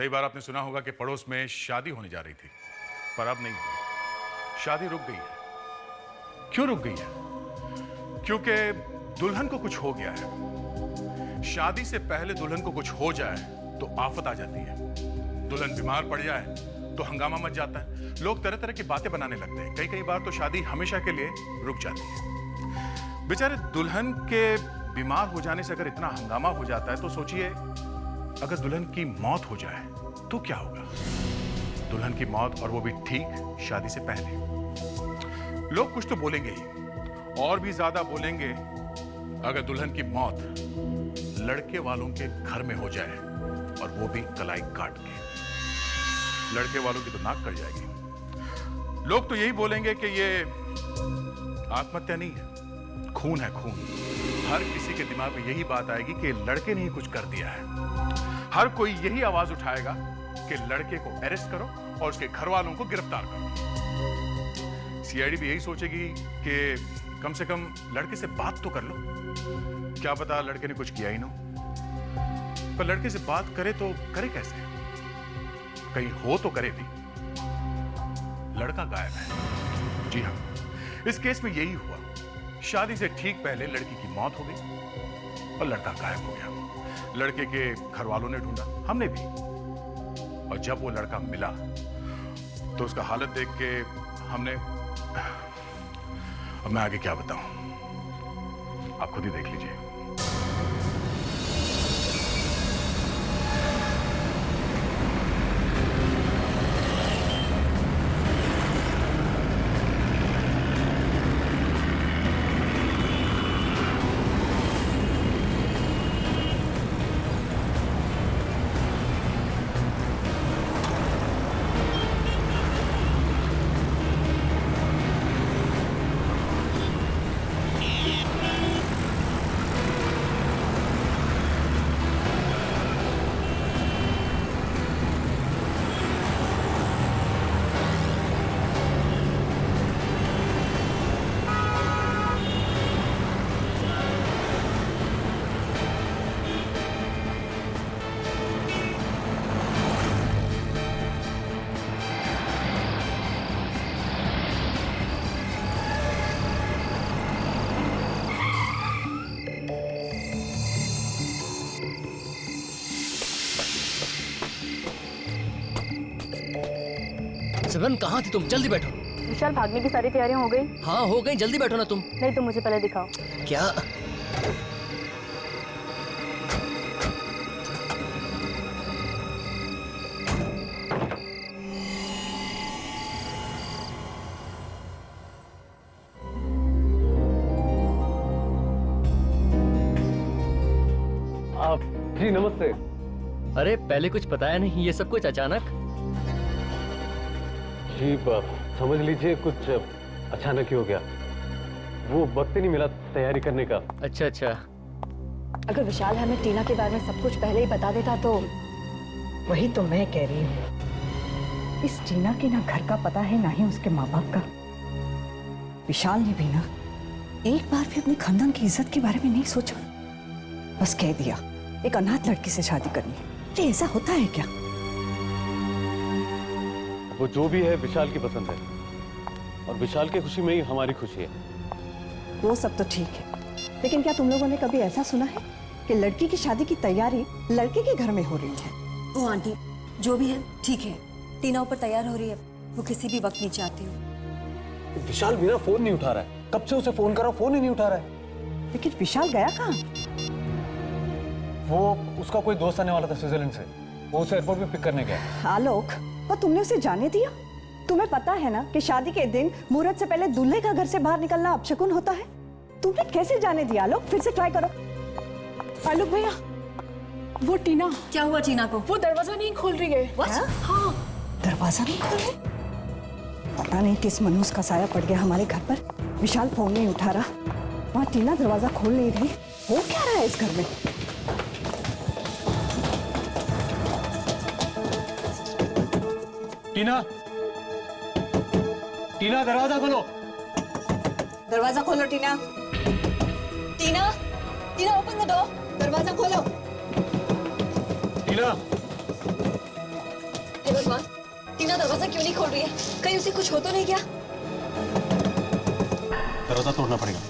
कई बार आपने सुना होगा कि पड़ोस में शादी होने जा रही थी, पर अब नहीं हुई। शादी रुक गई है। क्यों रुक गई है? क्योंकि दुल्हन को कुछ हो गया है। शादी से पहले दुल्हन को कुछ हो जाए तो आफत आ जाती है। दुल्हन बीमार पड़ जाए तो हंगामा मच जाता है। लोग तरह तरह की बातें बनाने लगते हैं। कई बार तो शादी हमेशा के लिए रुक जाती है। बेचारे दुल्हन के बीमार हो जाने से अगर इतना हंगामा हो जाता है तो सोचिए, अगर दुल्हन की मौत हो जाए तो क्या होगा? दुल्हन की मौत, और वो भी ठीक शादी से पहले। लोग कुछ तो बोलेंगे ही, और भी ज्यादा बोलेंगे अगर दुल्हन की मौत लड़के वालों के घर में हो जाए, और वो भी कलाई काट के। लड़के वालों की तो नाक कट जाएगी। लोग तो यही बोलेंगे कि ये आत्महत्या नहीं है, खून है, खून। हर किसी के दिमाग में यही बात आएगी कि लड़के ने ही कुछ कर दिया है। हर कोई यही आवाज उठाएगा कि लड़के को अरेस्ट करो और उसके घर वालों को गिरफ्तार करो। सीआईडी भी यही सोचेगी कि कम से कम लड़के से बात तो कर लो। क्या पता लड़के ने कुछ किया ही ना, पर लड़के से बात करे तो करे कैसे? कहीं हो तो करे भी। लड़का गायब है। जी हाँ, इस केस में यही हुआ। शादी से ठीक पहले लड़की की मौत हो गई और लड़का गायब हो गया। लड़के के घर वालों ने ढूंढा, हमने भी, और जब वो लड़का मिला तो उसका हालत देख के हमने, अब मैं आगे क्या बताऊं, आप खुद ही देख लीजिए। सिमरन, कहाँ थी तुम? जल्दी बैठो। विशाल, भागने की सारी तैयारियां हो गई? हाँ हो गई, जल्दी बैठो ना तुम। नहीं, तुम मुझे पहले दिखाओ। क्या? आप जी नमस्ते। अरे पहले कुछ बताया नहीं, ये सब कुछ अचानक? जी समझ लीजिए कुछ अचानक ही हो गया। वो वक्त ही नहीं मिला तैयारी करने का। अच्छा अच्छा। अगर विशाल हमें टीना के बारे में सब कुछ पहले ही बता देता तो। वही तो मैं कह रही हूँ, इस टीना के ना घर का पता है ना ही उसके माँ बाप का। विशाल ने भी ना एक बार भी अपने खानदान की इज्जत के बारे में नहीं सोचा। बस कह दिया एक अनाथ लड़की से शादी करनी है। अरे ऐसा होता है क्या? वो जो भी है विशाल की पसंद है, और विशाल की खुशी में ही हमारी खुशी है। वो सब तो ठीक है, लेकिन क्या तुम लोगों ने कभी ऐसा सुना है कि लड़की की शादी की तैयारी लड़के के घर में हो रही है? ओ आंटी, जो भी है ठीक है। टीना ऊपर तैयार हो रही है, वो किसी भी वक्त नीचे आती हो। विशाल बिना फोन नहीं उठा रहा है। कब से उसे फोन करा, फोन ही नहीं उठा रहा है। लेकिन विशाल गया कहाँ? वो उसका कोई दोस्त आने वाला था स्विट्जरलैंड से, वो उसे एयरपोर्ट पे पिक करने गया। आलोक, और तुमने उसे जाने दिया? तुम्हें पता है ना कि शादी के दिन मुहूर्त से पहले दूल्हे का घर से बाहर निकलना अपशकुन होता है। तुमने कैसे जाने दिया? आलोक, फिर से ट्राई करो। आलोक भैया, वो टीना। क्या हुआ टीना को? वो दरवाजा नहीं खोल रही है। हाँ, दरवाजा नहीं खोल रही? पता नहीं किस मनहूस का साया पड़ गया हमारे घर पर। विशाल फोन नहीं उठा रहा, वहाँ टीना दरवाजा खोल नहीं रही। हो क्या रहा है इस घर में? टीना, टीना दरवाजा खोलो। दरवाजा खोलो टीना। टीना, टीना ओपन द डोर। दरवाजा खोलो। टीना, टीना दरवाजा क्यों नहीं खोल रही है? कहीं उसे कुछ हो तो नहीं गया? दरवाजा तोड़ना पड़ेगा।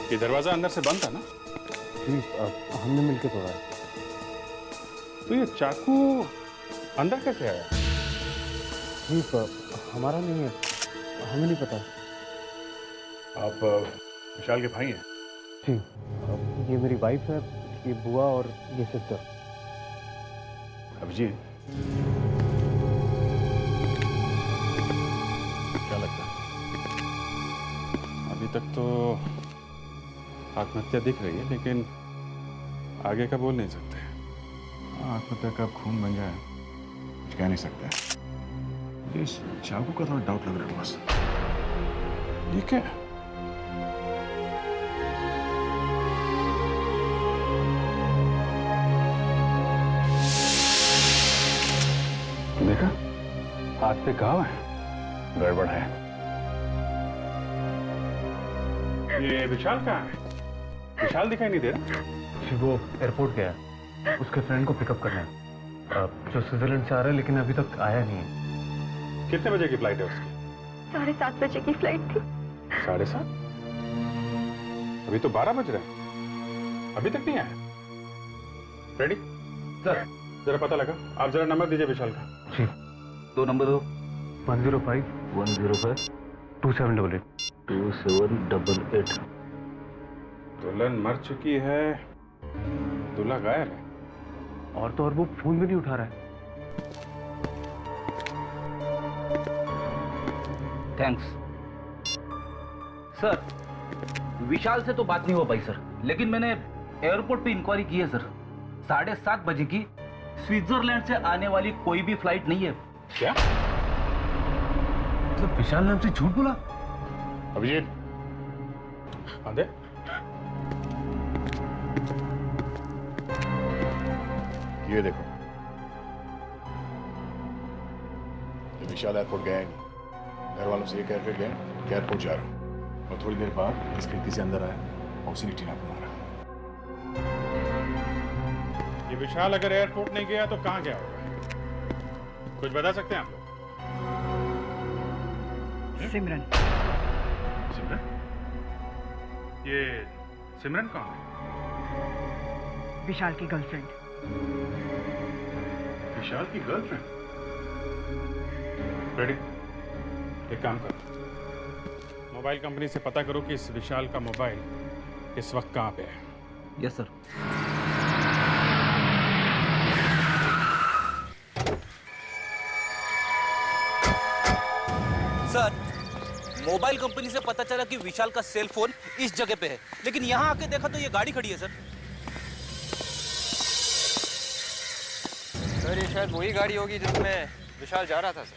ये दरवाजा अंदर से बंद था ना? जी, हमने मिलके तोड़ा है। तो ये चाकू अंदर कैसे आया? जी, हमारा नहीं है, हमें नहीं पता। आप विशाल के भाई हैं? जी, ये मेरी वाइफ है, ये बुआ और ये सिस्टर। अभिजीत, क्या लगता है? अभी तक तो आत्महत्या दिख रही है, लेकिन आगे का बोल नहीं सकते। आत्महत्या कब खून बन जाए कुछ कह नहीं सकते। मुझे इस चाकू का थोड़ा डाउट लग रहा है बस। ये क्या है? देखा, हाथ पे घाव है, गड़बड़ है। ये विशाल कहाँ है? विशाल दिखाई नहीं दे रहा। जी, वो एयरपोर्ट गया है, उसके फ्रेंड को पिकअप करना है, जो स्विट्जरलैंड से आ रहा है, लेकिन अभी तक आया नहीं है। कितने बजे की फ्लाइट है उसकी? 7:30 बजे की फ्लाइट थी। 7:30? अभी तो 12 बज रहे हैं, अभी तक नहीं आया। रेडी सर, जरा पता लगा। आप जरा नंबर दीजिए विशाल का। जी, 2 नंबर दो। 105 105 2788। 2788। दुल्हन मर चुकी है, दूल्हा गायब है। और तो और वो फोन भी नहीं उठा रहा है। Thanks sir. विशाल से तो बात नहीं हो पाई सर, लेकिन मैंने एयरपोर्ट पे इंक्वायरी की है सर। 7:30 बजे की स्विट्जरलैंड से आने वाली कोई भी फ्लाइट नहीं है। क्या? तो विशाल ने हमसे झूठ बोला? अभिजीत, आंदे। ये देखो, ये विशाल एयरपोर्ट गया ही नहीं। घर वालों से ये कह के गए कि एयरपोर्ट जा रहा हूँ, और थोड़ी देर बाद इस खिड़की से अंदर आया और उसी ने टीना को मारा। ये विशाल अगर एयरपोर्ट नहीं गया तो कहाँ गया होगा? कुछ बता सकते हैं आप लोग? सिमरन। सिमरन? ये सिमरन कौन है? विशाल की गर्लफ्रेंड। विशाल की गर्लफ्रेंड? रेडी, एक काम करो, मोबाइल कंपनी से पता करो कि इस विशाल का मोबाइल इस वक्त कहाँ पे है। Yes sir. Sir, mobile company से पता चला कि विशाल का सेल फोन इस जगह पे है, लेकिन यहाँ आके देखा तो ये गाड़ी खड़ी है सर। सर, ये शायद वही गाड़ी होगी जिसमें विशाल जा रहा था सर।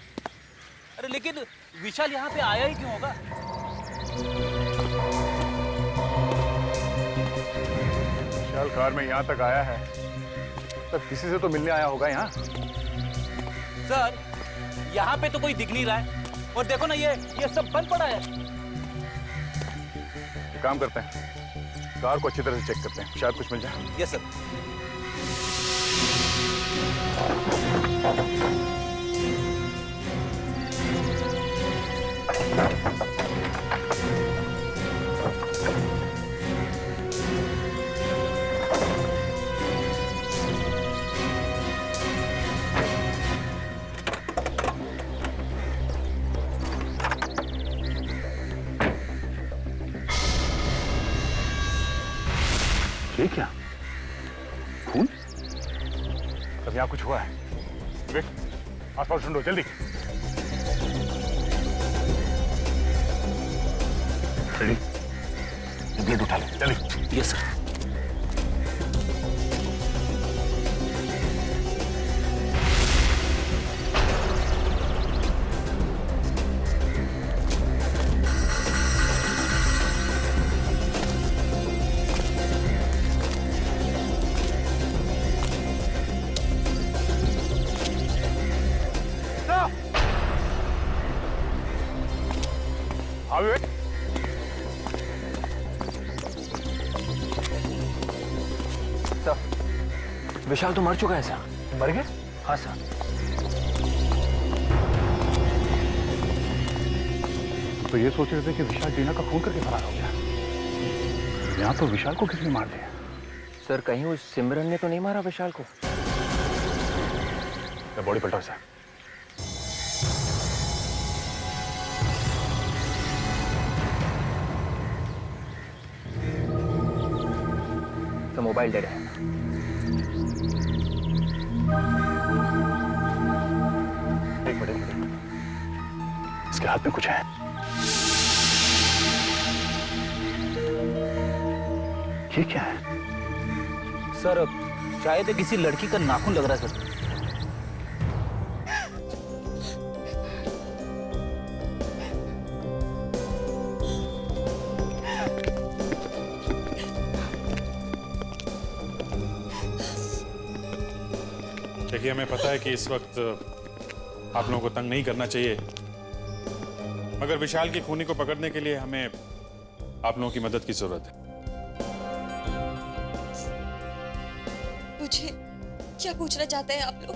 अरे लेकिन विशाल यहाँ पे आया ही क्यों होगा? विशाल कार में यहाँ तक आया है, तब किसी से तो मिलने आया होगा यहाँ। सर, यहाँ पे तो कोई दिख नहीं रहा है, और देखो ना ये सब बंद पड़ा है। एक काम करते हैं, कार को अच्छी तरह से चेक करते हैं, शायद कुछ मिल जाए। Yes sir. ये क्या? खून? तब यहाँ कुछ हुआ है। विवेक, आसपास ढूंढो जल्दी। रेडी? प्लेट उठा ले, चलिए। Yes sir. विशाल तो मर चुका है सर। मर गए? हाँ सर। तो ये सोच रहे थे कि विशाल टीना का खून करके फरार हो गया। यहाँ तो विशाल को किसने मार दिया? सर कहीं उस सिमरन ने तो नहीं मारा विशाल को? बॉडी पलटो सर। तो मोबाइल डेड है। एक मिनट, इसके हाथ में कुछ है। ये क्या है? सर शायद ये किसी लड़की का नाखून लग रहा है सर। देखिए, हमें पता है कि इस वक्त आप लोगों को तंग नहीं करना चाहिए, मगर विशाल की खूनी को पकड़ने के लिए हमें आप लोगों की मदद की जरूरत है। मुझे क्या पूछना चाहते हैं आप लोग?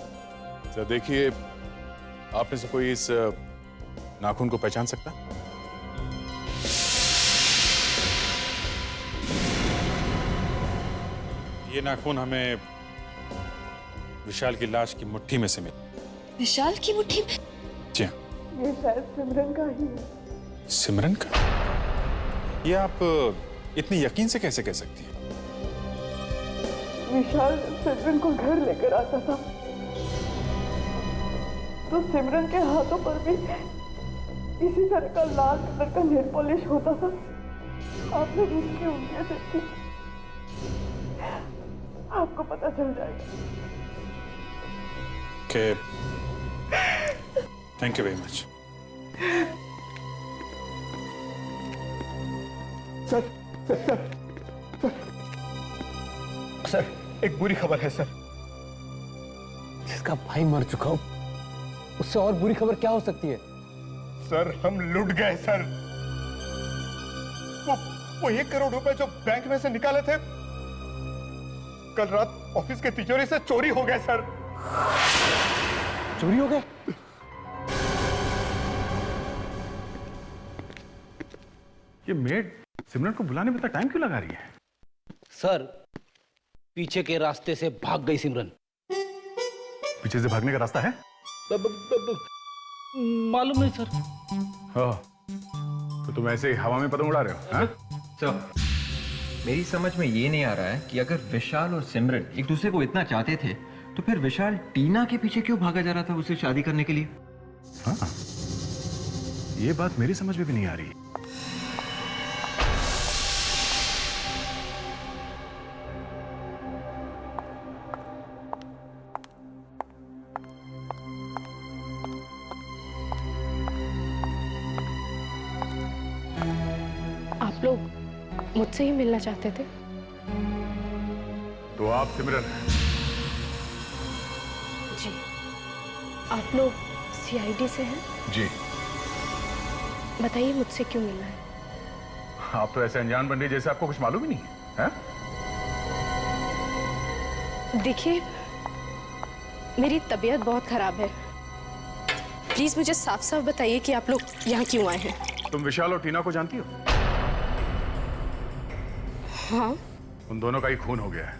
सर देखिए, आप में से कोई इस नाखून को पहचान सकता? ये नाखून हमें विशाल की लाश की मुट्ठी में से मिला। विशाल की मुट्ठी में? जी हाँ। ये शायद सिमरन का ही है। सिमरन का? ये आप इतनी यकीन से कैसे कह सकती हैं? विशाल सिमरन को घर लेकर आता था तो सिमरन के हाथों पर भी इसी तरह का लाल कलर का नेल पॉलिश होता था। आपने उसकी उंगलियां देखी, आपको पता चल जाएगा। Okay. Thank you very much. Sir, एक बुरी खबर है सर। जिसका भाई मर चुका हो, उससे और बुरी खबर क्या हो सकती है? सर, हम लुट गए सर। वो 1 करोड़ रुपए जो बैंक में से निकाले थे, कल रात ऑफिस के तिजोरी से चोरी हो गए सर। चोरी हो गए? ये मेड सिमरन को बुलाने में इतना टाइम क्यों लगा रही है? सर पीछे के रास्ते से भाग गई सिमरन। पीछे से भागने का रास्ता है? मालूम नहीं सर। तो तुम ऐसे ही हवा में पतंग उड़ा रहे हो? हाँ? सर, मेरी समझ में ये नहीं आ रहा है कि अगर विशाल और सिमरन एक दूसरे को इतना चाहते थे तो फिर विशाल टीना के पीछे क्यों भागा जा रहा था उससे शादी करने के लिए? हाँ, ये बात मेरी समझ में भी नहीं आ रही। आप लोग मुझसे ही मिलना चाहते थे? तो आप सिमरन? जी। आप लोग सीआईडी से हैं? जी। बताइए मुझसे क्यों मिलना है? आप तो ऐसे अनजान बन रही जैसे आपको कुछ मालूम ही नहीं है, देखिए, मेरी तबीयत बहुत खराब है। प्लीज मुझे साफ साफ बताइए कि आप लोग यहाँ क्यों आए हैं? तुम विशाल और टीना को जानती हो? हाँ। उन दोनों का ही खून हो गया है।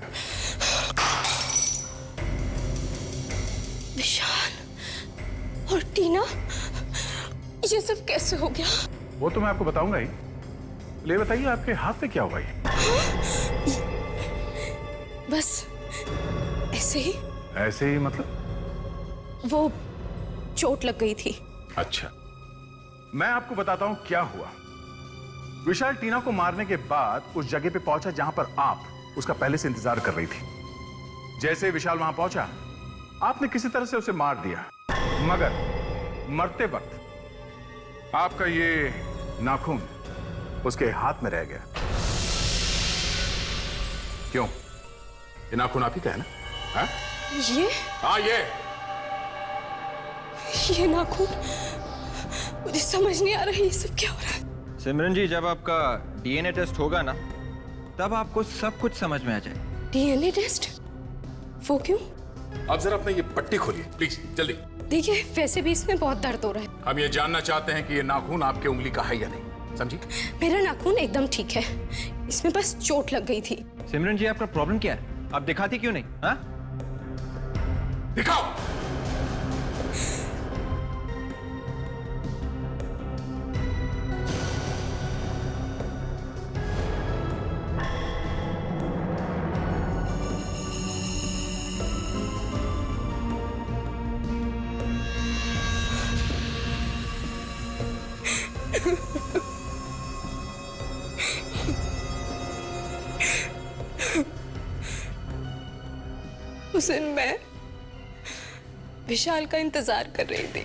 विशाल और टीना, ये सब कैसे हो गया? वो तो मैं आपको बताऊंगा ही। ले बताइए, आपके हाथ में क्या हुआ ये? बस ऐसे ही। ऐसे ही मतलब? वो चोट लग गई थी। अच्छा, मैं आपको बताता हूं क्या हुआ। विशाल टीना को मारने के बाद उस जगह पे पहुंचा जहां पर आप उसका पहले से इंतजार कर रही थी। जैसे विशाल वहां पहुंचा, आपने किसी तरह से उसे मार दिया, मगर मरते वक्त आपका ये नाखून उसके हाथ में रह गया। क्यों? ये नाखून आप ही का है ना? हा? ये? हाँ, ये नाखून, मुझे समझ नहीं आ रहा है ये सब क्या हो रहा है। सिमरन जी, जब आपका डीएनए टेस्ट होगा ना, तब आपको सब कुछ समझ में आ जाए। DNA test? वो क्यों? अब जरा अपने ये पट्टी खोलिए प्लीज, जल्दी। देखिए, वैसे भी इसमें बहुत दर्द हो रहा है। हम ये जानना चाहते हैं कि ये नाखून आपके उंगली का है या नहीं, समझी? मेरा नाखून एकदम ठीक है, इसमें बस चोट लग गई थी। सिमरन जी, आपका प्रॉब्लम क्या है? आप दिखाती क्यों नहीं? हाँ? दिखाओ। उस दिन मैं विशाल का इंतजार कर रही थी।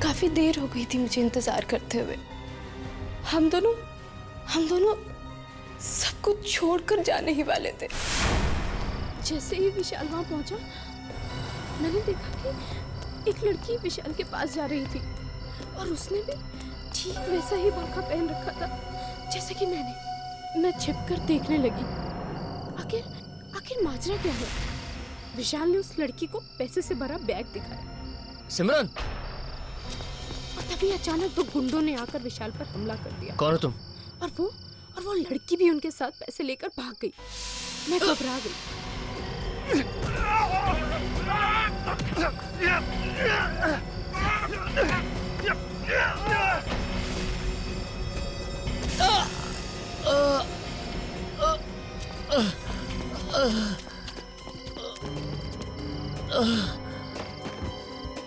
काफी देर हो गई थी मुझे इंतजार करते हुए। हम दोनों सब कुछ छोड़कर जाने ही वाले थे। जैसे ही विशाल वहां पहुंचा, मैंने देखा कि एक लड़की विशाल के पास जा रही थी और उसने भी ठीक वैसा ही बुर्का पहन रखा था जैसे कि मैं छिपकर देखने लगी। आखिर माजरा क्या है? विशाल ने उस लड़की को पैसे से भरा बैग दिखाया। सिमरन! और तभी अचानक दो गुंडों ने आकर विशाल पर हमला कर दिया। कौन हो तुम? और वो लड़की भी उनके साथ पैसे लेकर भाग गई। मैं घबरा गई।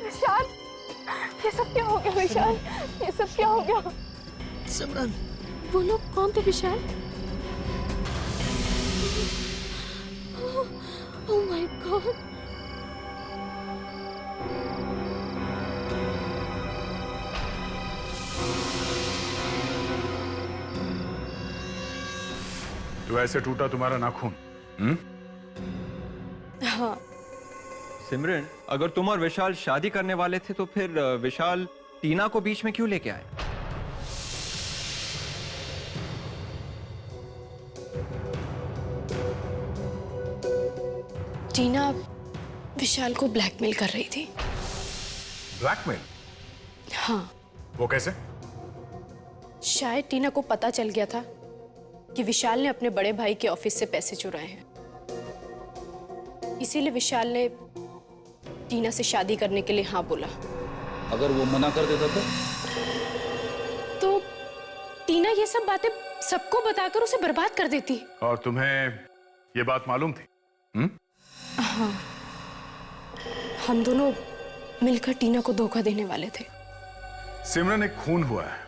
विशाल, ये सब क्या हो गया? विशाल, ये सब क्या हो गया? सिमरन! वो लोग कौन थे विशाल? Oh my God! तो ऐसे टूटा तुम्हारा नाखून? हाँ। सिमरन, अगर तुम और विशाल शादी करने वाले थे तो फिर विशाल टीना को बीच में क्यों लेके आए? टीना विशाल को ब्लैकमेल कर रही थी। ब्लैकमेल? हाँ। वो कैसे? शायद टीना को पता चल गया था कि विशाल ने अपने बड़े भाई के ऑफिस से पैसे चुराए हैं। इसीलिए विशाल ने टीना से शादी करने के लिए हाँ बोला। अगर वो मना कर देता तो टीना ये सब बातें सबको बताकर उसे बर्बाद कर देती। और तुम्हें ये बात मालूम थी? हाँ, हम दोनों मिलकर टीना को धोखा देने वाले थे। सिमरन, एक खून हुआ है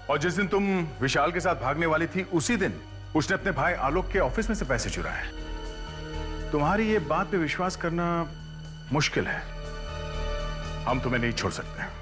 और जिस दिन तुम विशाल के साथ भागने वाली थी, उसी दिन उसने अपने भाई आलोक के ऑफिस में से पैसे चुराए। तुम्हारी ये बात पे विश्वास करना मुश्किल है। हम तुम्हें नहीं छोड़ सकते।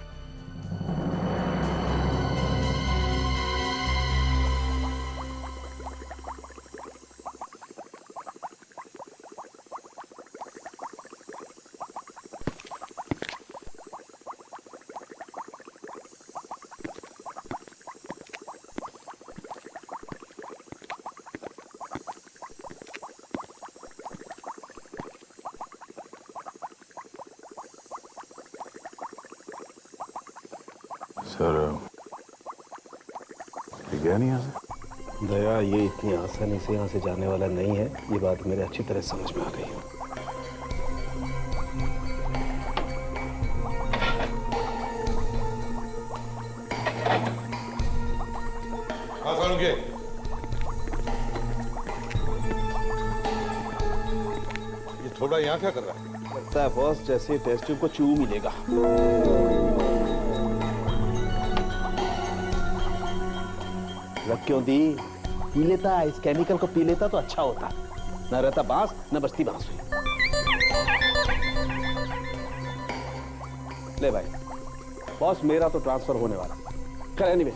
सर, गया नहीं यहाँ से? दया, ये इतनी आसानी से यहाँ से जाने वाला नहीं है। ये बात मेरे अच्छी तरह समझ में आ गई है। ये थोड़ा यहाँ क्या कर रहा है? लगता है बॉस जैसे टेस्ट ट्यूब को चू मिलेगा। रख क्यों दी? पी लेता, इस केमिकल को पी लेता तो अच्छा होता, न रहता बांस न बचती बांसुरी। ले भाई, बॉस मेरा तो ट्रांसफर होने वाला। खैर एनीवे,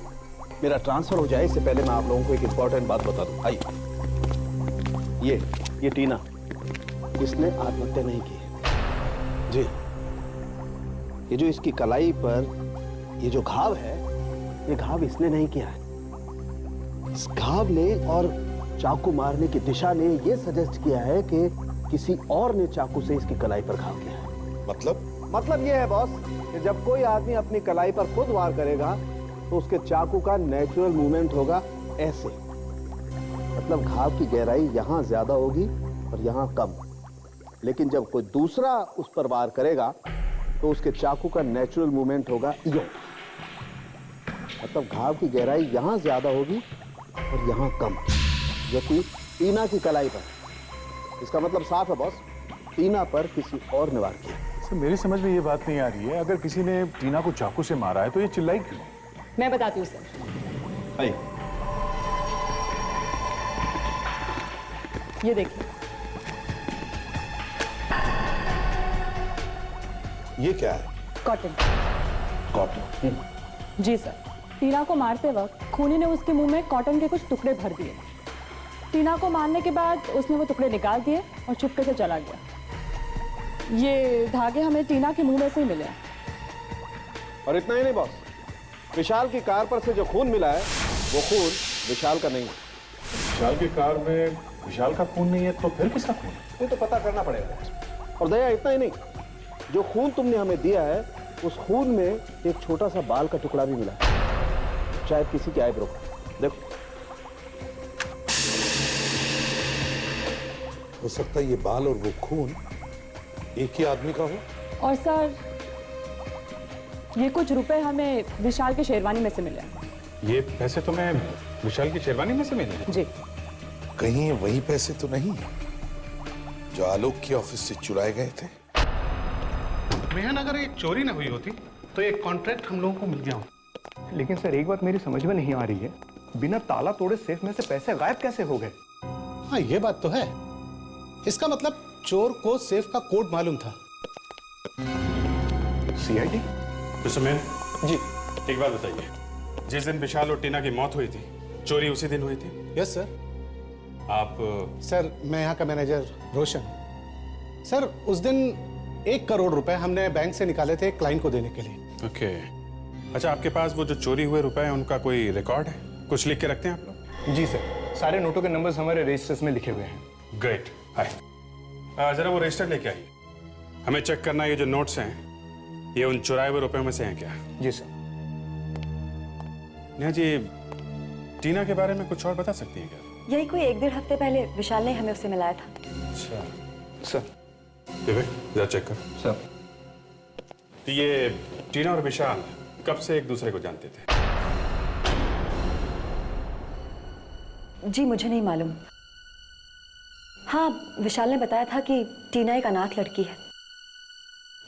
मेरा ट्रांसफर हो जाए इससे पहले मैं आप लोगों को एक इंपॉर्टेंट बात बता दूं। आइए, ये टीना, इसने आत्महत्या नहीं की है। जी, ये जो इसकी कलाई पर ये जो घाव है, ये घाव इसने नहीं किया है। इस घाव ने और चाकू मारने की दिशा ने ये सजेस्ट किया है कि किसी और ने चाकू से इसकी कलाई पर घाव किया है। मतलब ये है बॉस कि जब कोई आदमी अपनी कलाई पर खुद वार करेगा तो उसके चाकू का नेचुरल मूवमेंट होगा ऐसे। मतलब घाव की गहराई यहां ज्यादा होगी और यहां कम। लेकिन जब कोई दूसरा उस पर वार करेगा तो उसके चाकू का नेचुरल मूवमेंट होगा यूं। मतलब घाव की गहराई यहां ज्यादा होगी और यहां कम, जबकि टीना की कलाई पर। इसका मतलब साफ है बॉस, टीना पर किसी और ने वार किया। सर मेरी समझ में ये बात नहीं आ रही है, अगर किसी ने टीना को चाकू से मारा है तो ये चिल्लाई क्यों? मैं बताती हूँ सर। आइए, ये देखिए, ये क्या है? कॉटन। कॉटन? जी सर। टीना को मारते वक्त खूनी ने उसके मुंह में कॉटन के कुछ टुकड़े भर दिए। टीना को मारने के बाद उसने वो टुकड़े निकाल दिए और चुपके से चला गया। ये धागे हमें टीना के मुंह में से ही मिले। और इतना ही नहीं बॉस, विशाल की कार पर से जो खून मिला है वो खून विशाल का नहीं है। विशाल की कार में विशाल का खून नहीं है तो फिर किसका खून है? ये तो पता करना पड़ेगा। और दया, इतना ही नहीं, जो खून तुमने हमें दिया है उस खून में एक छोटा सा बाल का टुकड़ा भी मिला, शायद किसी के आईब्रो। देखो, हो सकता है ये बाल और वो खून एक ही आदमी का हो। और सर, ये कुछ रुपए हमें विशाल के शेरवानी में से मिले। ये पैसे तुम्हें विशाल की शेरवानी में से मिले? जी। कहीं वही पैसे तो नहीं जो आलोक के ऑफिस से चुराए गए थे? मेहन, अगर ये चोरी ना हुई होती तो एक कॉन्ट्रैक्ट हम लोगों को मिल गया हो। लेकिन सर एक बात मेरी समझ में नहीं आ रही है, बिना ताला तोड़े सेफ में से पैसे गायब कैसे हो गए? हाँ, ये बात तो है। इसका मतलब चोर को सेफ का कोड मालूम था। सीआईडी? मिस्टर मैन जी, एक बात बताइए, जिस दिन विशाल और टीना की मौत हुई थी, चोरी उसी दिन हुई थी? Yes sir. आप? सर, मैं यहाँ का मैनेजर रोशन। सर, उस दिन 1 करोड़ रुपए हमने बैंक से निकाले थे क्लाइंट को देने के लिए। ओके। अच्छा, आपके पास वो जो चोरी हुए रुपए हैं उनका कोई रिकॉर्ड है? कुछ लिख के रखते हैं आप लोग? जी सर, सारे नोटों के नंबर्स हमारे रजिस्टर्स में लिखे हुए हैं। ग्रेट। हाय, जरा वो रजिस्टर लेके आइए। हमें चेक करना है ये जो नोट्स हैं ये उन चुराए हुए रुपयों में से हैं क्या? जी सर। नेहा जी, टीना के बारे में कुछ और बता सकती हैं क्या? यही कोई 1-1.5 हफ्ते पहले विशाल ने हमें उससे मिलाया था। अच्छा सर। विवेक, जरा चेक करो। सर। ये टीना और विशाल कब से एक दूसरे को जानते थे? जी मुझे नहीं मालूम। हाँ, विशाल ने बताया था कि टीना एक अनाथ लड़की है।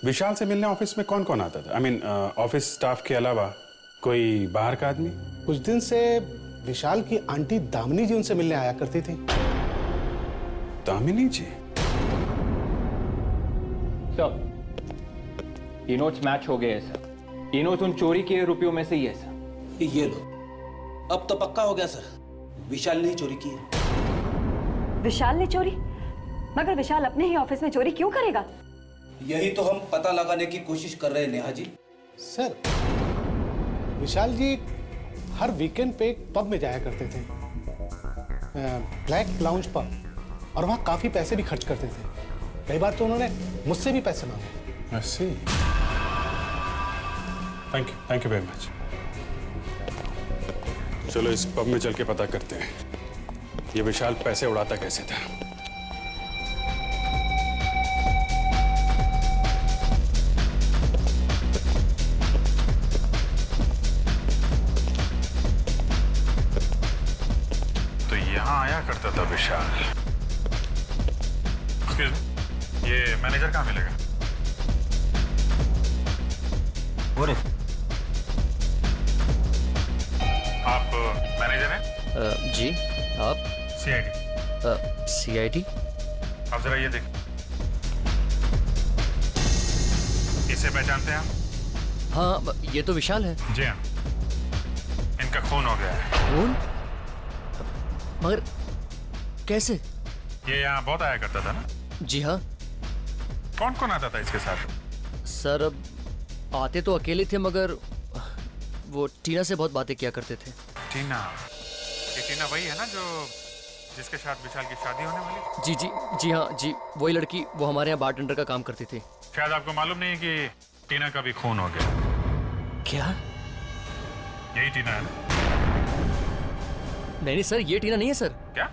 विशाल से मिलने ऑफिस में कौन कौन आता था? आई मीन ऑफिस स्टाफ के अलावा कोई बाहर का आदमी? कुछ दिन से विशाल की आंटी दामिनी जी उनसे मिलने आया करती थी। दामिनी जी? सर, ये नोट्स मैच हो गए हैं सर। ये नोट्स उन चोरी किए रुपयों में से ही है सर। ये लो, अब तो पक्का हो गया सर, विशाल ने ही चोरी की है। विशाल ने चोरी? मगर विशाल अपने ही ऑफिस में चोरी क्यों करेगा? यही तो हम पता लगाने की कोशिश कर रहे हैं नेहा जी। सर, विशाल जी हर वीकेंड पे एक पब में जाया करते थे, ब्लैक लाउंज पब, और वहाँ काफी पैसे भी खर्च करते थे। कई बार तो उन्होंने मुझसे भी पैसे मांगे। ऐसे? Thank you very much. चलो इस पब में चल के पता करते हैं ये विशाल पैसे उड़ाता कैसे था। तो यहां आया करता था विशाल। Excuse me, ये मैनेजर कहाँ मिलेगा? बोलो। आप मैनेजर हैं? जी आप? सीआईडी। सीआईडी? आप जरा ये देख, इसे पहचानते हैं आप? हाँ ये तो विशाल है। जी हाँ, इनका खून हो गया है। खून? मगर कैसे? ये यहाँ बहुत आया करता था ना? जी हाँ। कौन कौन आता था इसके साथ? सर अब आते तो अकेले थे, मगर वो टीना से बहुत बातें किया करते थे। टीना? ये टीना वही है ना जो जिसके साथ विशाल की शादी होने वाली? जी जी जी हाँ जी, वही लड़की, वो हमारे यहाँ बारटेंडर का काम करती थी। शायद आपको मालूम नहीं है कि टीना का भी खून हो गया। क्या? यही टीना है ना? नहीं सर, ये टीना नहीं है सर। क्या?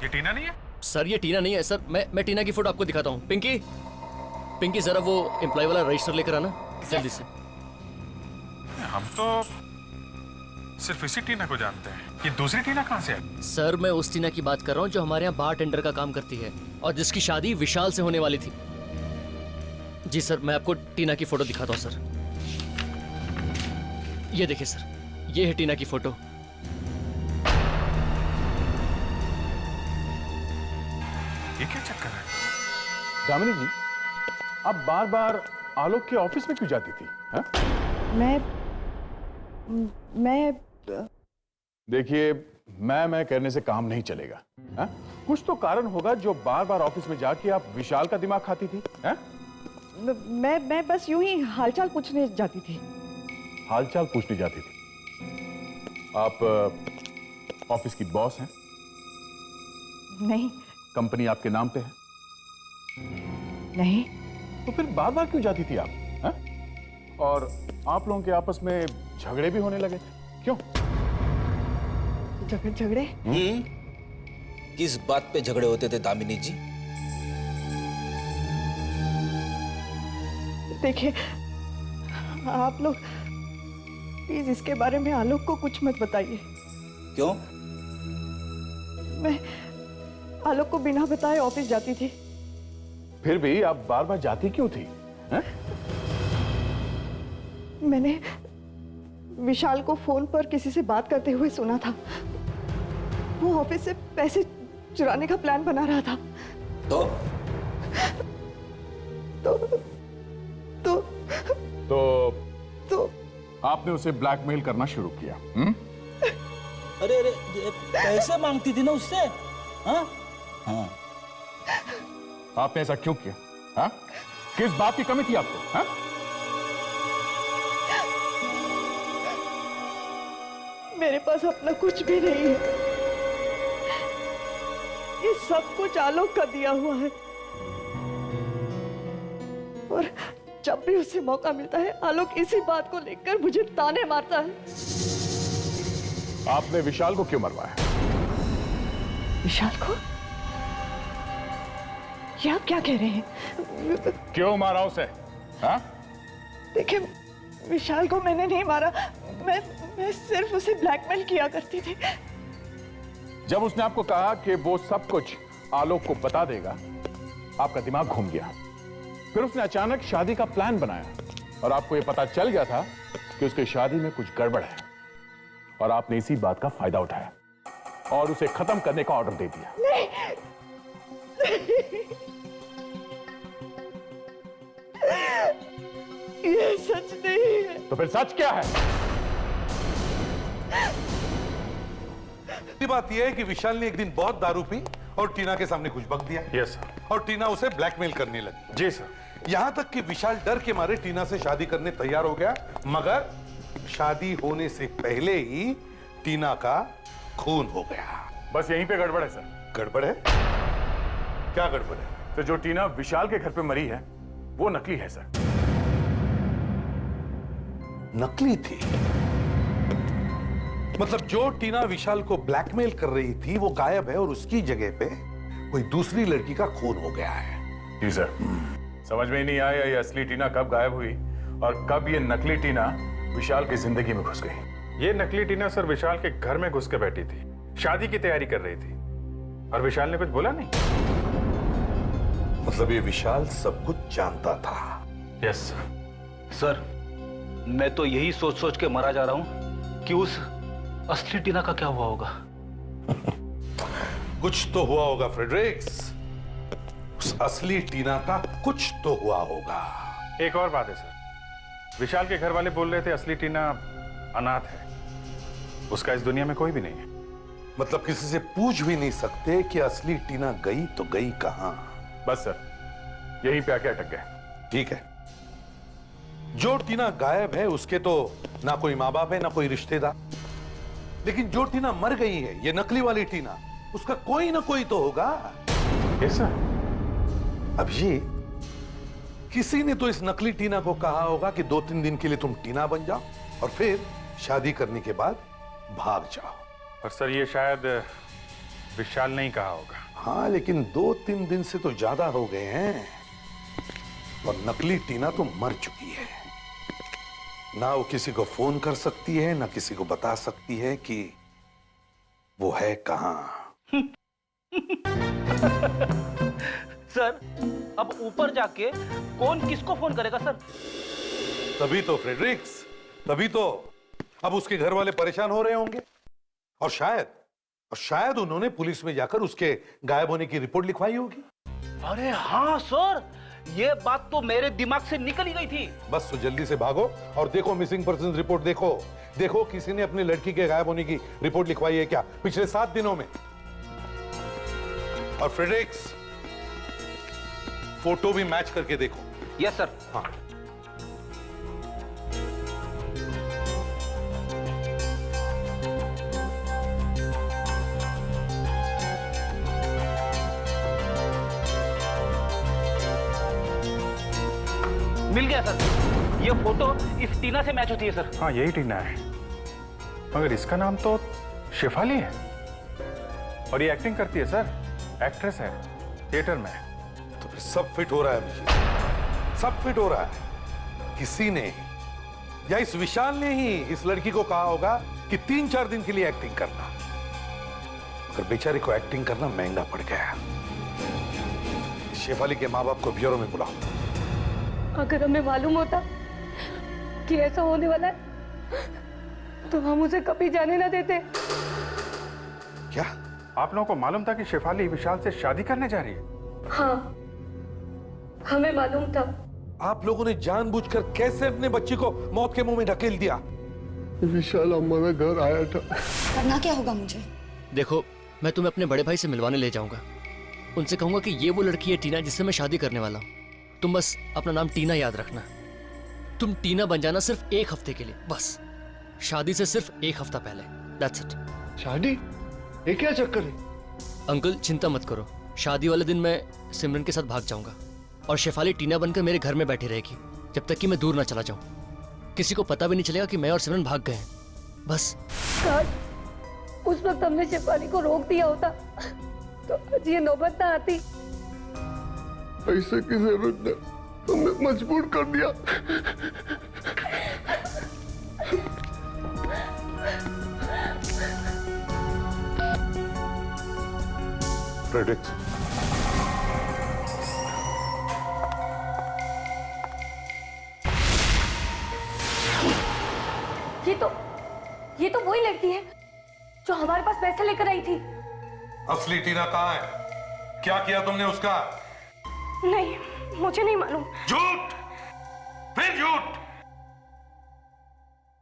ये टीना नहीं है? सर ये टीना नहीं है सर। मैं टीना की फोटो आपको दिखाता हूँ। पिंकी, पिंकी जरा वो एम्प्लॉय वाला रजिस्टर लेकर आना जल्दी से। हम तो सिर्फ इसी टीना को जानते हैं। ये दूसरी टीना कहाँ से आई? सर मैं उस टीना की बात कर रहा हूँ जो हमारे यहाँ बारटेंडर का काम करती है और जिसकी शादी विशाल से होने वाली थी। जी सर, मैं आपको टीना की फोटो दिखाता हूँ सर। ये देखिए सर, ये है टीना की फोटो। ये क्या चक्कर है? दामिनी जी, आप बार बार आलोक के ऑफिस में क्यों जाती थी? हा? मैं देखिए, मैं कहने से काम नहीं चलेगा। हा? कुछ तो कारण होगा जो बार बार ऑफिस में जाके आप विशाल का दिमाग खाती थी। हा? मैं बस यूं ही हालचाल पूछने जाती थी। हालचाल पूछने जाती थी? आप ऑफिस की बॉस हैं? नहीं। कंपनी आपके नाम पे है? नहीं। तो फिर बार बार क्यों जाती थी आप? हा? और आप लोगों के आपस में झगड़े भी होने लगे थे, क्यों? झगड़े? किस बात पे झगड़े होते थे दामिनी जी? देखिए, आप लोग प्लीज इसके बारे में आलोक को कुछ मत बताइए। क्यों? मैं आलोक को बिना बताए ऑफिस जाती थी। फिर भी आप बार बार जाती क्यों थी? हा? मैंने विशाल को फोन पर किसी से बात करते हुए सुना था। वो ऑफिस से पैसे चुराने का प्लान बना रहा था। तो आपने उसे ब्लैकमेल करना शुरू किया? अरे पैसे मांगती थी ना उससे। हाँ? हाँ। आपने ऐसा क्यों किया? हाँ? किस बात की कमी थी आपको? हाँ? मेरे पास अपना कुछ भी नहीं है। ये सब कुछ आलोक का दिया हुआ है और जब भी उसे मौका मिलता है आलोक इसी बात को लेकर मुझे ताने मारता है। आपने विशाल को क्यों मरवाया? विशाल को? ये आप क्या कह रहे हैं? क्यों मारा उसे? हाँ? देखिए, विशाल को मैंने नहीं मारा। मैं सिर्फ उसे ब्लैकमेल किया करती थी। जब उसने आपको कहा कि वो सब कुछ आलोक को बता देगा, आपका दिमाग घूम गया। फिर उसने अचानक शादी का प्लान बनाया और आपको यह पता चल गया था कि उसकी शादी में कुछ गड़बड़ है और आपने इसी बात का फायदा उठाया और उसे खत्म करने का ऑर्डर दे दिया। नहीं। ये सच नहीं है। तो फिर सच क्या है? बात यह है कि विशाल ने एक दिन बहुत दारू पी और टीना के सामने कुछ बक दिया। Yes sir. और टीना उसे ब्लैकमेल करने लगी। जी सर। यहां तक कि विशाल डर के मारे टीना से शादी करने तैयार हो गया, मगर शादी होने से पहले ही टीना का खून हो गया। बस यहीं पे गड़बड़ है सर। गड़बड़ है? क्या गड़बड़ है? तो जो टीना विशाल के घर पे मरी है वो नकली है सर। नकली थी? मतलब जो टीना विशाल को ब्लैकमेल कर रही थी वो गायब है और उसकी जगह पे कोई दूसरी लड़की का खून हो गया है। जी सर। समझ में ही नहीं आया ये असली टीना कब गायब हुई और कब ये नकली टीना विशाल की जिंदगी में घुस गई। ये नकली टीना सर विशाल के घर में घुस के बैठी थी, शादी की तैयारी कर रही थी और विशाल ने कुछ बोला नहीं। मतलब ये विशाल सब कुछ जानता था? यस सर, मैं तो यही सोच सोच के मरा जा रहा हूं कि उस असली टीना का क्या हुआ होगा। कुछ तो हुआ होगा फ्रेडरिक्स, उस असली टीना का कुछ तो हुआ होगा। एक और बात है सर, विशाल के घर वाले बोल रहे थे असली टीना अनाथ है, उसका इस दुनिया में कोई भी नहीं है। मतलब किसी से पूछ भी नहीं सकते कि असली टीना गई तो गई कहां? बस सर, यहीं पे आके अटक गए। ठीक है, जो टीना गायब है उसके तो ना कोई माँ बाप है ना कोई रिश्तेदार, लेकिन जो टीना मर गई है, ये नकली वाली टीना, उसका कोई ना कोई तो होगा। Yes sir. अब ये किसी ने तो इस नकली टीना को कहा होगा कि 2-3 दिन के लिए तुम टीना बन जाओ और फिर शादी करने के बाद भाग जाओ। और सर ये शायद विशाल ने ही कहा होगा। हाँ, लेकिन 2-3 दिन से तो ज्यादा हो गए हैं और नकली टीना तो मर चुकी है। ना वो किसी को फोन कर सकती है ना किसी को बता सकती है कि वो है कहां। सर, अब ऊपर जाके कौन किसको फोन करेगा सर? तभी तो फ्रेडरिक्स, तभी तो अब उसके घर वाले परेशान हो रहे होंगे और शायद उन्होंने पुलिस में जाकर उसके गायब होने की रिपोर्ट लिखवाई होगी। अरे हाँ सर, ये बात तो मेरे दिमाग से निकल ही गई थी। बस तो जल्दी से भागो और देखो मिसिंग पर्सन रिपोर्ट देखो किसी ने अपनी लड़की के गायब होने की रिपोर्ट लिखवाई है क्या पिछले 7 दिनों में। और फ्रेडरिक्स, फोटो भी मैच करके देखो। Yes sir. हाँ, मिल गया सर, ये फोटो इस टीना से मैच होती है सर। हाँ यही टीना है, मगर इसका नाम तो शेफाली है और ये एक्टिंग करती है सर, एक्ट्रेस है थिएटर में। तो फिर सब फिट हो रहा है मुझे, सब फिट हो रहा है। किसी ने या इस विशाल ने ही इस लड़की को कहा होगा कि 3-4 दिन के लिए एक्टिंग करना, मगर बेचारी को एक्टिंग करना महंगा पड़ गया। शेफाली के माँ बाप को ब्यूरो में बुलाओ। अगर हमें मालूम होता कि ऐसा होने वाला है तो हम उसे कभी जाने ना देते। क्या आप लोगों को मालूम था कि शेफाली विशाल से शादी करने जा रही है? हाँ, हमें मालूम था। आप लोगों ने जानबूझकर कैसे अपने बच्ची को मौत के मुंह में ढकेल दिया? विशाल हमारे घर आया था। करना क्या होगा मुझे? देखो, मैं तुम्हें अपने बड़े भाई से मिलवाने ले जाऊंगा। उनसे कहूंगा कि ये वो लड़की है टीना जिससे मैं शादी करने वाला हूँ। तुम बस अपना नाम टीना याद रखना। तुम टीना बन जाना सिर्फ 1 हफ्ते के लिए, बस शादी से सिर्फ 1 हफ्ता पहले। That's it. शादी? ये क्या चक्कर है? अंकल चिंता मत करो, शादी वाले दिन मैं सिमरन के साथ भाग जाऊंगा और शेफाली टीना बनकर मेरे घर में बैठी रहेगी जब तक कि मैं दूर ना चला जाऊं। किसी को पता भी नहीं चलेगा कि मैं और सिमरन भाग गए हैं। बस काश उस वक्त हमने शेफाली को रोक दिया होता तो आज ये नौबत ना आती। ऐसे की जरूरत ने हमें मजबूर कर दिया। फ्रेडरिक्स, ये तो वही लड़की है जो हमारे पास पैसे लेकर आई थी। असली टीना कहाँ है? क्या किया तुमने उसका? नहीं, मुझे नहीं मालूम। झूठ, फिर झूठ।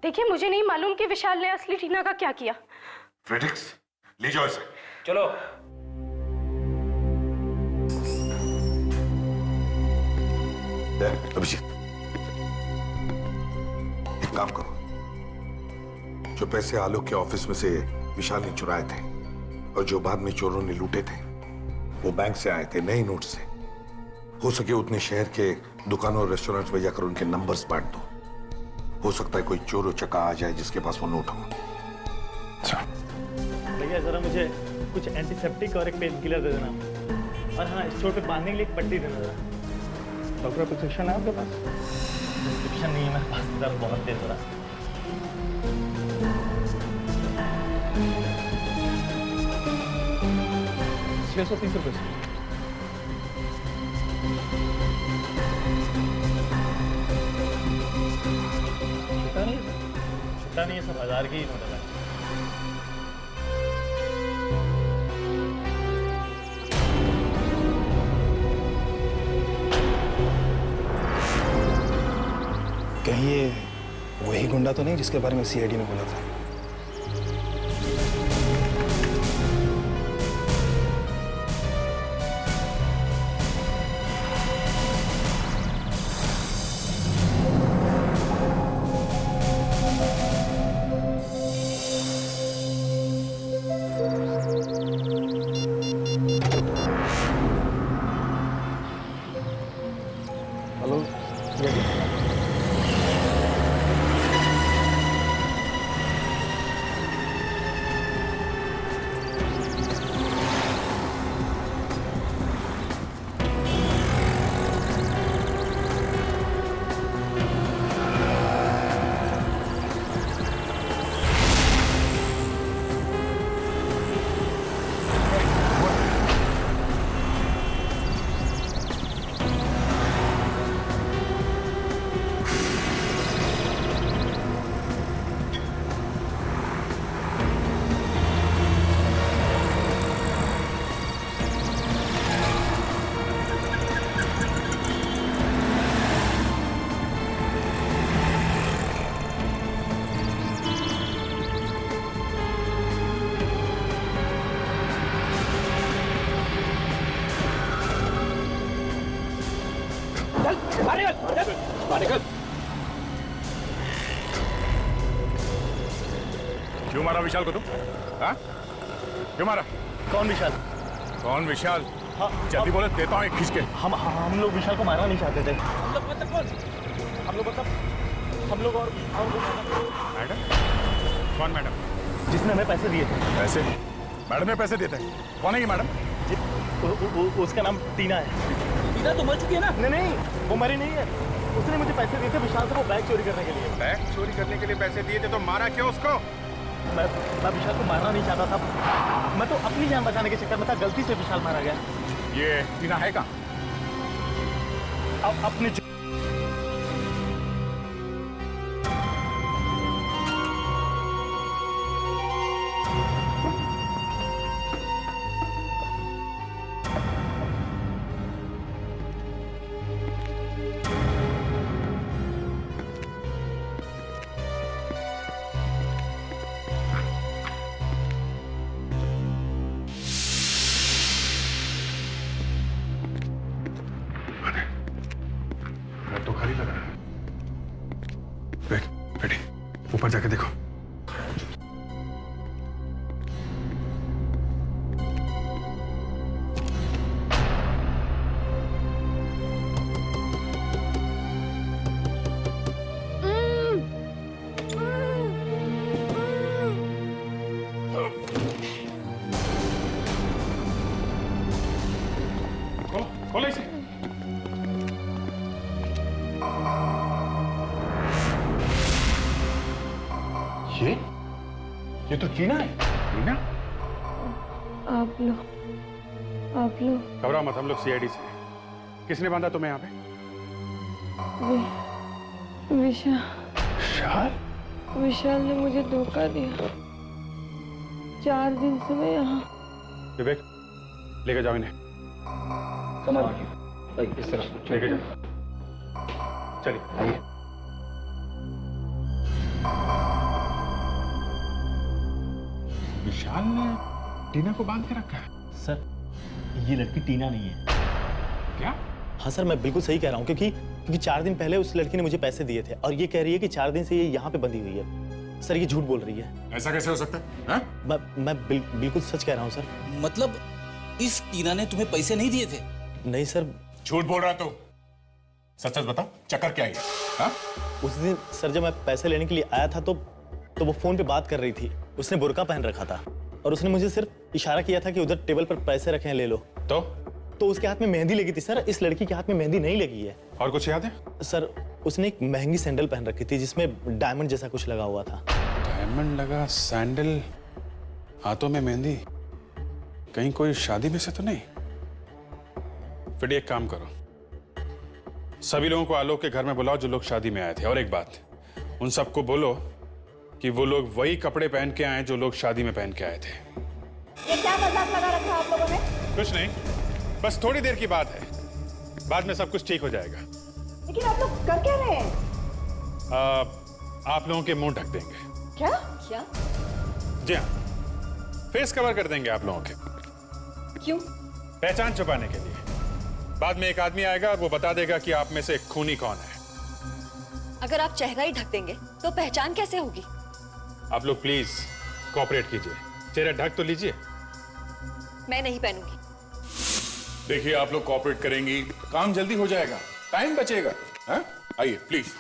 देखिए, मुझे नहीं मालूम कि विशाल ने असली टीना का क्या किया। फ्रेडरिक्स, ले जाओ इसे। चलो। अभिजीत, एक काम करो, जो पैसे आलोक के ऑफिस में से विशाल ने चुराए थे और जो बाद में चोरों ने लूटे थे, वो बैंक से आए थे नए नोट से। हो सके उतने शहर के दुकानों और रेस्टोरेंट्स में जाकर उनके नंबर्स बांट दो। हो सकता है कोई चोर चक्का आ जाए जिसके पास वो नोट हो। भैया जरा मुझे कुछ एंटीसेप्टिक और एक पेन किलर दे देना, और हाँ, इस चोट पे बांधने के लिए एक पट्टी देना जरा। डॉक्टर प्रिस्क्रिप्शन है आपके पास? प्रिस्क्रिप्शन नहीं है मेरे पास, दर्द बहुत तेज हो रहा है। 630 रुपये। लगता नहीं है, सब 1000 के ही नोट है। कहीं ये वही गुंडा तो नहीं जिसके बारे में सीआईडी ने बोला था? Hello CID? क्यों मारा विशाल को तुम? हाँ? क्यों मारा? कौन विशाल? कौन विशाल? हाँ, जल्दी बोले, देता हूँ एक खींच के। हम लोग विशाल को मारना नहीं चाहते थे। हम लोग और मैडम? कौन मैडम? जिसने हमें पैसे दिए थे। पैसे? मैडम ने पैसे दिए थे? कौन है ये मैडम? उसका नाम टीना है। टीना तो मर चुकी है ना? नहीं, वो मरी नहीं है। उसने मुझे पैसे दिए थे विशाल से वो बैग चोरी करने के लिए। बैग चोरी करने के लिए पैसे दिए थे तो मारा क्यों उसको? मैं विशाल को मारना नहीं चाहता था। मैं तो अपनी जान बचाने के चक्कर में था, गलती से विशाल मारा गया। ये टीना है कहाँ? अपने तो खाली लगा। बेटी, ऊपर जाके देखो। खोलो इसे। ये तो टीना है। टीना? आप लोग घबराओ मत, हम लोग सीआईडी से। किसने बांधा तुम्हें यहाँ पे? विशाल ने मुझे धोखा दिया। 4 दिन से मैं यहाँ। विवेक, लेके जाओ इन्हें। इस तरफ लेके जाओ। चलिए आइए। विशाल ने टीना को बांध के रखा है। सर, ये लड़की टीना नहीं है। क्या? हाँ सर, मैं बिल्कुल सही कह रहा हूँ, क्योंकि 4 दिन पहले उस लड़की ने मुझे पैसे दिए थे और ये कह रही है कि 4 दिन से ये यहाँ पे बंधी हुई है। सर, ये झूठ बोल रही है। ऐसा कैसे हो सकता है? मैं बिल्कुल सच कह रहा हूँ सर। मतलब इस टीना ने तुम्हें पैसे नहीं दिए थे? नहीं सर। झूठ बोल रहा तो सच सच बताओ, चक्कर क्या है? हाँ? उस दिन सर जब मैं पैसे लेने के लिए आया था तो वो फोन पे बात कर रही थी। उसने बुर्का पहन रखा था और उसने मुझे सिर्फ इशारा किया था कि उधर टेबल पर पैसे रखे हैं, ले लो। तो उसके हाथ में मेहंदी लगी थी सर। इस लड़की के हाथ में मेहंदी नहीं लगी है। और कुछ याद है? सर, उसने एक महंगी सैंडल पहन रखी थी जिसमें डायमंड जैसा कुछ लगा हुआ था। डायमंड लगा सैंडल, हाथों में मेहंदी। कहीं कोई शादी में से तो नहीं? फिर एक काम करो, सभी लोगों को आलोक के घर में बुलाओ जो लोग शादी में आए थे। और एक बात, उन सबको बोलो कि वो लोग वही कपड़े पहन के आए जो लोग शादी में पहन के आए थे। ये क्या मजाक लगा रखा आप लोगों ने? कुछ नहीं, बस थोड़ी देर की बात है, बाद में सब कुछ ठीक हो जाएगा। लेकिन आप लोग कर क्या रहे हैं? आप लोगों के मुंह ढक देंगे। क्या क्या? जी हाँ, फेस कवर कर देंगे आप लोगों के। क्यों? पहचान छुपाने के लिए। बाद में एक आदमी आएगा, वो बता देगा कि आप में से खूनी कौन है। अगर आप चेहरा ही ढक देंगे तो पहचान कैसे होगी? आप लोग प्लीज कोऑपरेट कीजिए, चेहरा ढक तो लीजिए। मैं नहीं पहनूंगी। देखिए, आप लोग कोऑपरेट करेंगी, काम जल्दी हो जाएगा, टाइम बचेगा। हाँ? आइए प्लीज।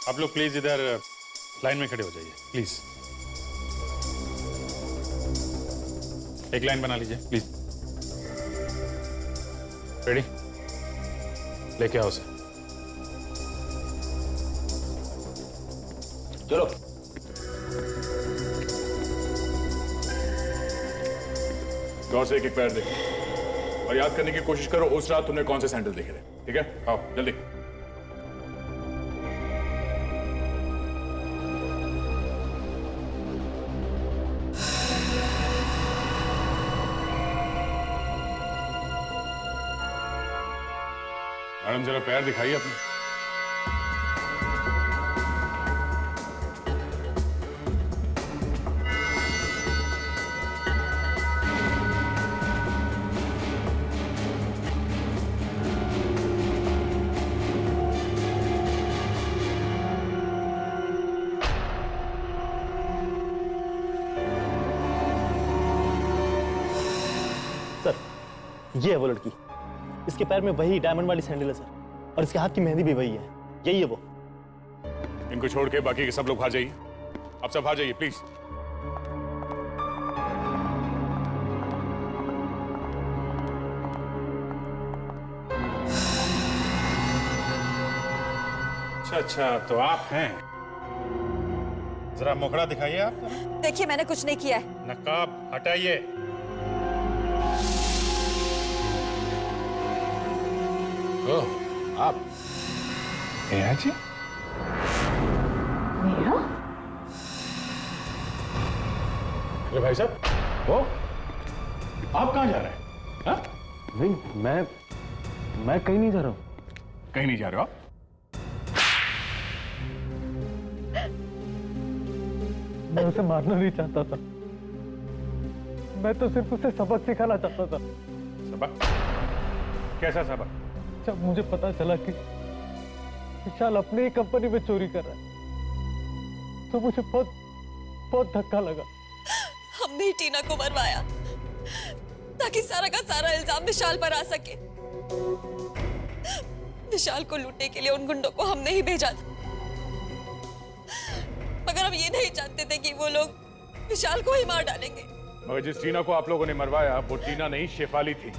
आप लोग प्लीज इधर लाइन में खड़े हो जाइए, प्लीज। एक लाइन बना लीजिए प्लीज। रेडी? लेके आओ उसे। चलो। गौर से एक पैर देखो और याद करने की कोशिश करो उस रात तुमने कौन से सैंडल देखे थे। ठीक है, आओ जल्दी। मैडम जरा पैर दिखाइए अपने। सर, ये है वो लड़की। इसके पैर में वही डायमंड वाली सैंडल है सर, और इसके हाथ की मेहंदी भी वही है। यही है वो। इनको छोड़ के बाकी के सब लोग बाहर जाइए। आप सब बाहर जाइए प्लीज। अच्छा, तो आप हैं। जरा मुखड़ा दिखाइए आप। देखिए, मैंने कुछ नहीं किया है। नकाब हटाइए। ओह, आप नेहा जी? नेहा? अरे भाई साहब, वो आप कहाँ जा रहे हैं? हाँ? नहीं, मैं कहीं नहीं जा रहा हूँ। कहीं नहीं जा रहे हो आप? मैं उसे मारना नहीं चाहता था, मैं तो सिर्फ उसे सबक सिखाना चाहता था। सबक? कैसा सबक? जब मुझे पता चला कि विशाल अपनी ही कंपनी में चोरी कर रहा है तो मुझे बहुत धक्का लगा। हमने ही टीना को मरवाया ताकि सारा का सारा इल्जाम विशाल पर आ सके। विशाल को लूटने के लिए उन गुंडों को हमने ही भेजा था, मगर हम ये नहीं जानते थे कि वो लोग विशाल को ही मार डालेंगे। मगर जिस टीना को आप लोगों ने मरवाया वो टीना नहीं, शेफाली थी।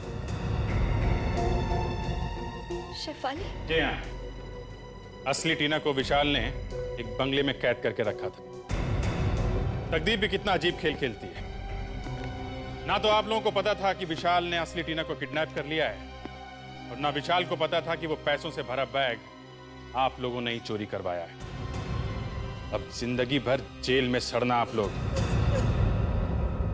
शेफाली? जी हाँ, असली टीना को विशाल ने एक बंगले में कैद करके रखा था। तकदीर भी कितना अजीब खेल खेलती है। ना तो आप लोगों को पता था कि विशाल ने असली टीना को किडनैप कर लिया है, और ना विशाल को पता था कि वो पैसों से भरा बैग आप लोगों ने ही चोरी करवाया है। अब जिंदगी भर जेल में सड़ना आप लोग।